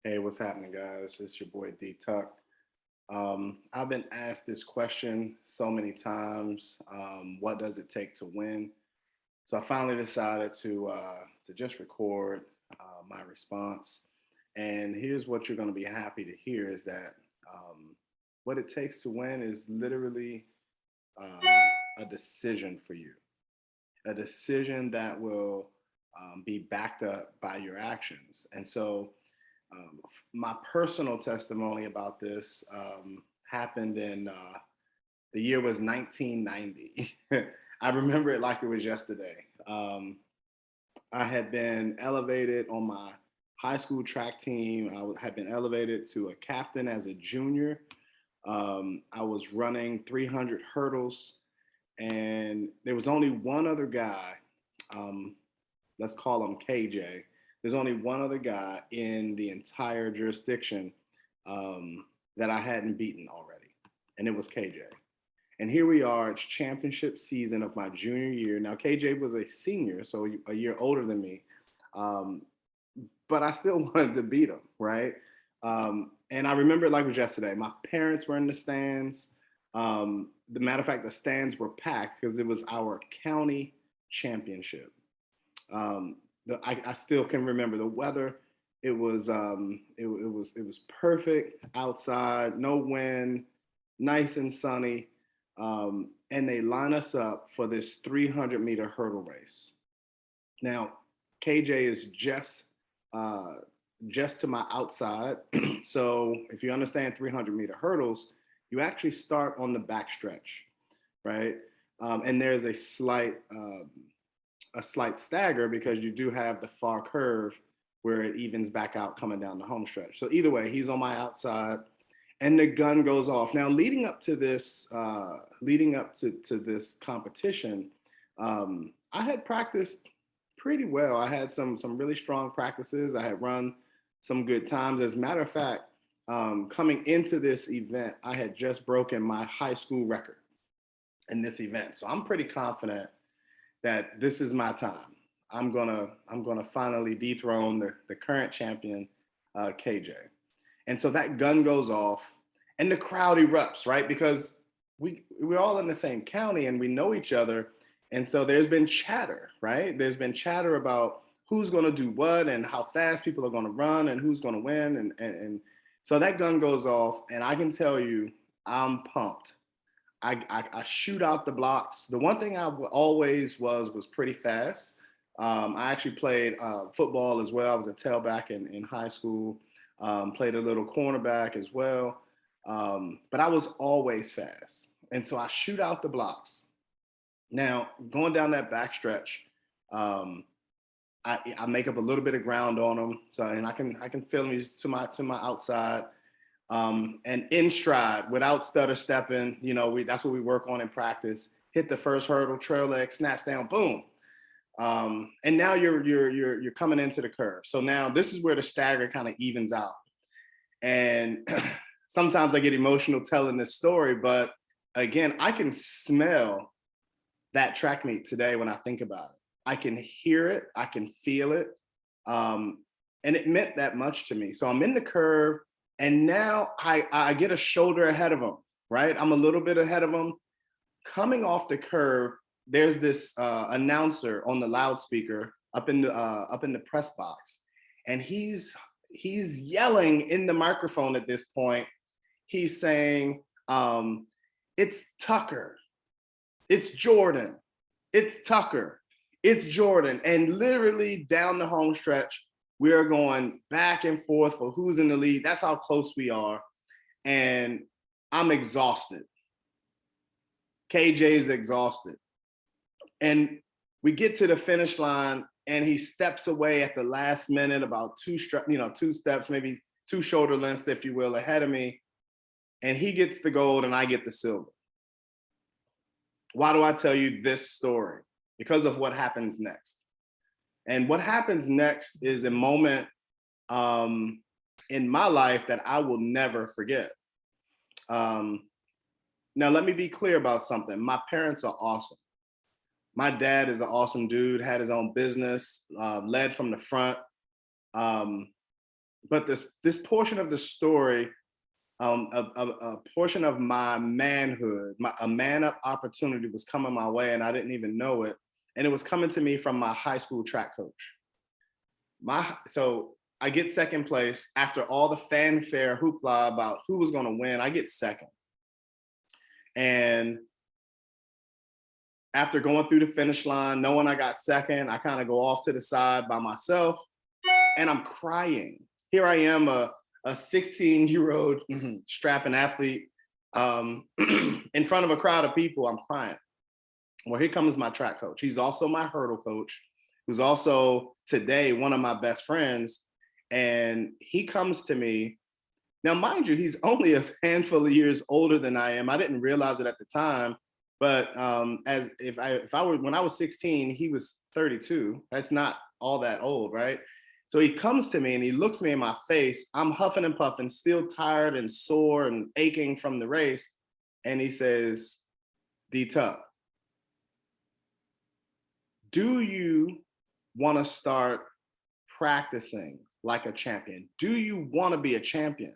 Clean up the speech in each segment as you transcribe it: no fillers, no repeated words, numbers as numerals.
Hey, what's happening, guys? It's your boy D Tuck. I've been asked this question so many times. What does it take to win? So I finally decided to just record my response. And here's what you're going to be happy to hear is that what it takes to win is literally um, a decision for you, a decision that will be backed up by your actions. And so my personal testimony about this happened in the year was 1990. I remember it like it was yesterday. I had been elevated on my high school track team. Had been elevated to a captain as a junior. I was running 300 hurdles, and there was only one other guy. Um, let's call him KJ. There's only one other guy in the entire jurisdiction that I hadn't beaten already, and it was KJ. And here we are, it's championship season of my junior year. Now, KJ was a senior, so a year older than me, um, but I still wanted to beat him, right? And I remember it like it was yesterday. My parents were in the stands. The matter of fact, the stands were packed because it was our county championship. Um, I still can remember the weather. It was perfect outside, no wind, nice and sunny, and they line us up for this 300-meter hurdle race. Now, KJ is just to my outside. So if you understand 300-meter hurdles, you actually start on the back stretch, right? And there's a slight stagger because you do have the far curve where it evens back out coming down the home stretch. So either way, he's on my outside, and the gun goes off. Now, leading up to this competition, I had practiced pretty well. I had some really strong practices. I had run some good times. As a matter of fact, coming into this event, I had just broken my high school record in this event. So I'm pretty confident that this is my time. I'm gonna finally dethrone the current champion, KJ. And so that gun goes off, and the crowd erupts, right? Because we're all in the same county and we know each other, and so there's been chatter, right? There's been chatter about who's going to do what and how fast people are going to run and who's going to win, and so that gun goes off, and I can tell you, I'm pumped. I shoot out the blocks. The one thing I always was pretty fast. I actually played football as well. I was a tailback in high school. Played a little cornerback as well. But I was always fast, and so I shoot out the blocks. Now going down that back stretch, um, I make up a little bit of ground on them. So and I can feel them to my outside. And in stride without stutter stepping. That's what we work on in practice. Hit the first hurdle, trail leg, snaps down, boom. And now you're coming into the curve. So now this is where the stagger kind of evens out. And sometimes I get emotional telling this story, but again, I can smell that track meet today when I think about it. I can hear it, I can feel it. Um, and it meant that much to me. So I'm in the curve, and now I get a shoulder ahead of him, right? I'm a little bit ahead of him. Coming off the curve, there's this announcer on the loudspeaker up in the press box, and he's yelling in the microphone at this point. He's saying, "It's Tucker, it's Jordan, it's Tucker, it's Jordan," and literally down the home stretch, we are going back and forth for who's in the lead. That's how close we are, and I'm exhausted. KJ is exhausted. And we get to the finish line, and he steps away at the last minute, about two steps, maybe two shoulder lengths, if you will, ahead of me. And he gets the gold, and I get the silver. Why do I tell you this story? Because of what happens next. And what happens next is a moment um, in my life that I will never forget. Um, Now, let me be clear about something. My parents are awesome. My dad is an awesome dude, had his own business, led from the front. Um, But this portion of the story, a portion of my manhood, a man up opportunity was coming my way, and I didn't even know it. And it was coming to me from my high school track coach. So I get second place after all the fanfare hoopla about who was going to win. I get second, and after going through the finish line, knowing I got second, I kind of go off to the side by myself, and I'm crying. Here I am, a 16-year-old strapping athlete, in front of a crowd of people. I'm crying. Well, here comes my track coach. He's also my hurdle coach, who's also today one of my best friends. And he comes to me. Now, mind you, he's only a handful of years older than I am. I didn't realize it at the time, but as if I were when I was 16, he was 32. That's not all that old, right? So he comes to me and he looks me in my face. I'm huffing and puffing, still tired and sore and aching from the race. And he says, D-Tuck, do you want to start practicing like a champion? Do you want to be a champion?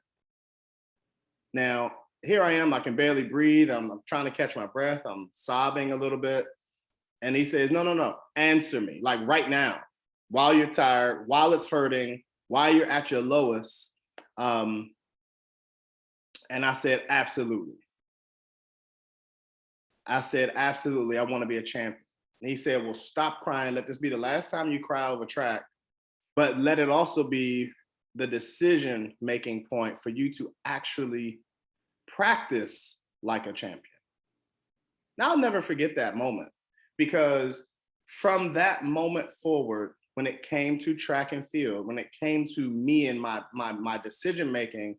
Now, here I am, I can barely breathe. I'm trying to catch my breath. I'm sobbing a little bit. And he says, no, no, no, answer me, like right now, while you're tired, while it's hurting, while you're at your lowest. And I said, absolutely. I said, absolutely, I want to be a champion. And he said, well, stop crying. Let this be the last time you cry over track, but let it also be the decision-making point for you to actually practice like a champion. Now, I'll never forget that moment, because from that moment forward, when it came to track and field, when it came to me and my decision-making,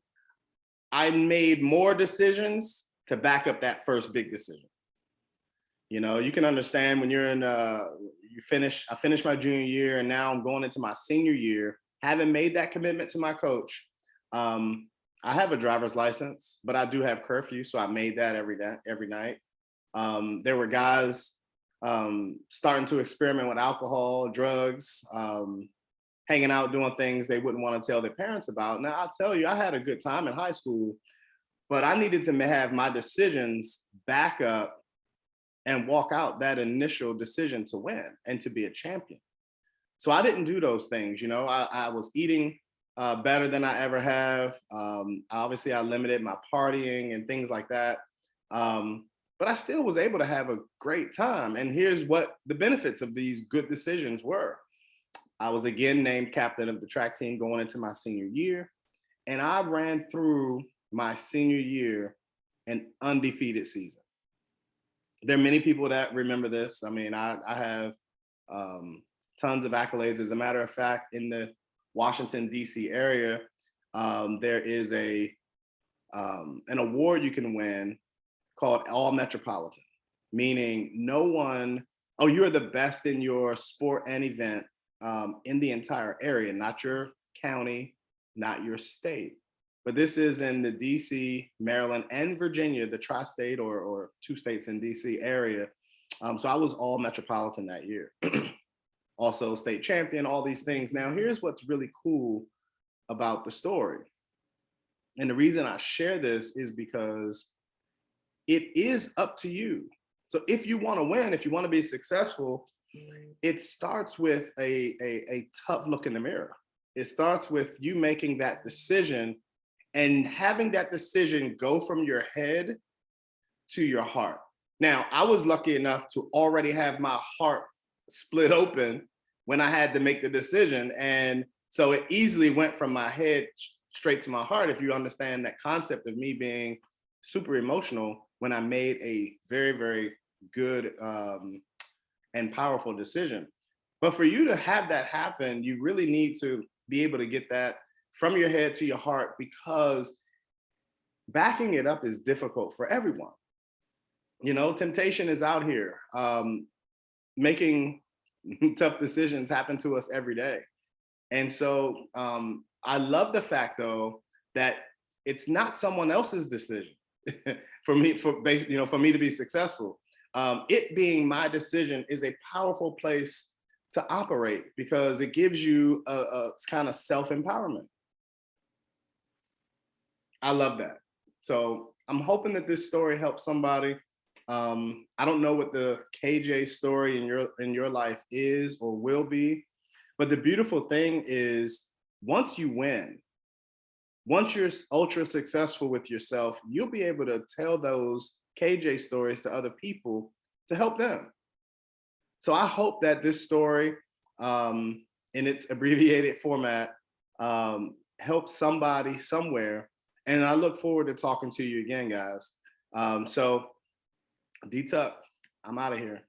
I made more decisions to back up that first big decision. You know, you can understand when you're in, I finished my junior year, and now I'm going into my senior year, having made that commitment to my coach. I have a driver's license, but I do have curfew, so I made that every night. There were guys starting to experiment with alcohol, drugs, hanging out, doing things they wouldn't want to tell their parents about. Now, I'll tell you, I had a good time in high school, but I needed to have my decisions back up and walk out that initial decision to win and to be a champion. So I didn't do those things. You know, I was eating better than I ever have. Obviously, I limited my partying and things like that. But I still was able to have a great time. And here's what the benefits of these good decisions were. I was again named captain of the track team going into my senior year. And I ran through my senior year an undefeated season. There are many people that remember this. I mean, I have tons of accolades. As a matter of fact, in the Washington, D.C. area, there is an award you can win called All Metropolitan, meaning no one, oh, you're the best in your sport and event in the entire area, not your county, not your state. But this is in the DC, Maryland, and Virginia, the tri-state or two states in DC area. So I was all metropolitan that year. Also state champion, all these things. Now, here's what's really cool about the story. And the reason I share this is because it is up to you. So if you want to win, if you want to be successful, it starts with a tough look in the mirror. It starts with you making that decision and having that decision go from your head to your heart. Now, I was lucky enough to already have my heart split open when I had to make the decision. And so it easily went from my head straight to my heart, if you understand that concept of me being super emotional when I made a very, very good and powerful decision. But for you to have that happen, you really need to be able to get that from your head to your heart, because backing it up is difficult for everyone. You know, temptation is out here. Making tough decisions happen to us every day. And so I love the fact, though, that it's not someone else's decision for me to be successful. It being my decision is a powerful place to operate, because it gives you a kind of self-empowerment. I love that. So I'm hoping that this story helps somebody. I don't know what the KJ story in your life is or will be, but the beautiful thing is once you win, once you're ultra successful with yourself, you'll be able to tell those KJ stories to other people to help them. So I hope that this story, in its abbreviated format, helps somebody somewhere. And I look forward to talking to you again, guys. So D Tuck, I'm out of here.